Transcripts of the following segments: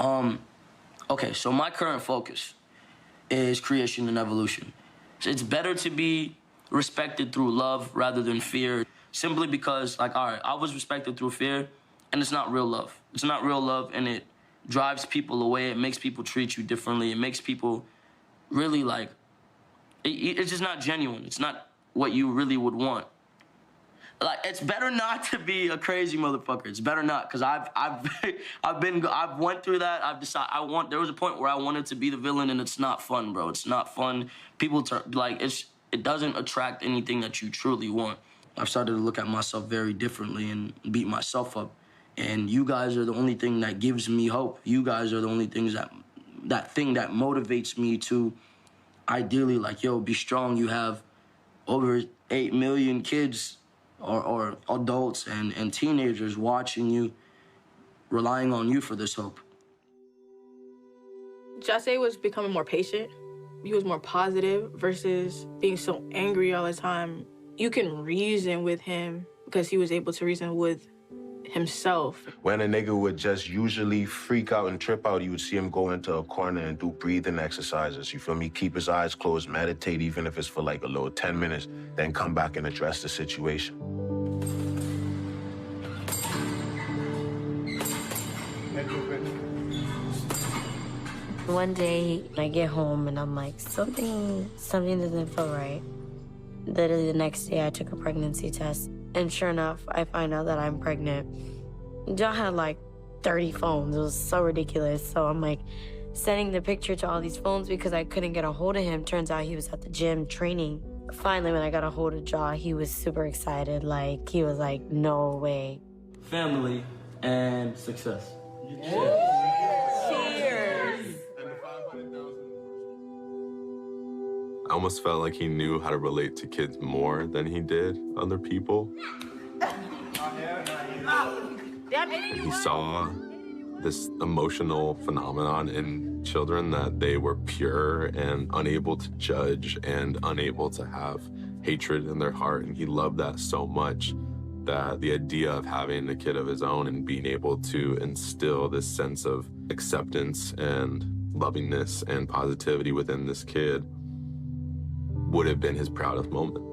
Okay, so my current focus is creation and evolution. It's better to be respected through love rather than fear, simply because, like, all right, I was respected through fear, and it's not real love. It's not real love, and it drives people away. It makes people treat you differently. It makes people really, like, it's just not genuine. It's not what you really would want. Like, it's better not to be a crazy motherfucker. It's better not, because I've went through that. I've decided there was a point where I wanted to be the villain, and it's not fun, bro. It's not fun. People it doesn't attract anything that you truly want. I've started to look at myself very differently and beat myself up. And you guys are the only thing that gives me hope. You guys are the only things that thing that motivates me to ideally, like, yo, be strong. You have over 8 million kids or adults and teenagers watching you, relying on you for this hope. Jahseh was becoming more patient. He was more positive versus being so angry all the time. You can reason with him because he was able to reason with himself. When a nigga would just usually freak out and trip out, you would see him go into a corner and do breathing exercises, you feel me? Keep his eyes closed, meditate, even if it's for like a little 10 minutes, then come back and address the situation. One day, I get home and I'm like, something doesn't feel right. Literally the next day, I took a pregnancy test. And sure enough, I find out that I'm pregnant. Jah had like 30 phones. It was so ridiculous. So I'm like sending the picture to all these phones because I couldn't get a hold of him. Turns out he was at the gym training. Finally, when I got a hold of Jah, he was super excited. Like, he was like, no way. Family and success. I almost felt like he knew how to relate to kids more than he did other people. And he saw this emotional phenomenon in children, that they were pure and unable to judge and unable to have hatred in their heart. And he loved that so much that the idea of having a kid of his own and being able to instill this sense of acceptance and lovingness and positivity within this kid would have been his proudest moment.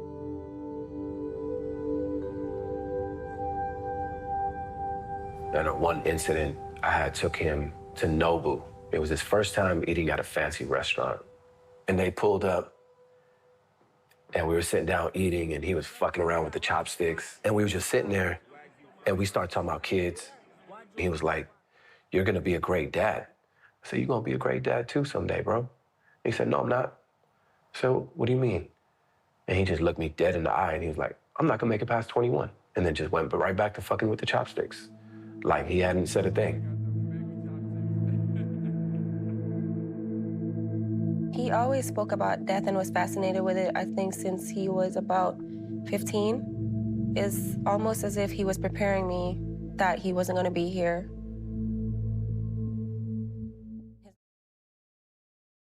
And one incident, I took him to Nobu. It was his first time eating at a fancy restaurant. And they pulled up, and we were sitting down eating, and he was fucking around with the chopsticks. And we were just sitting there, and we started talking about kids. He was like, "You're gonna be a great dad." I said, "You're gonna be a great dad too someday, bro." He said, "No, I'm not." So, what do you mean? And he just looked me dead in the eye, and he was like, "I'm not gonna make it past 21. And then just went right back to fucking with the chopsticks. Like he hadn't said a thing. He always spoke about death and was fascinated with it, I think, since he was about 15. It's almost as if he was preparing me that he wasn't gonna be here.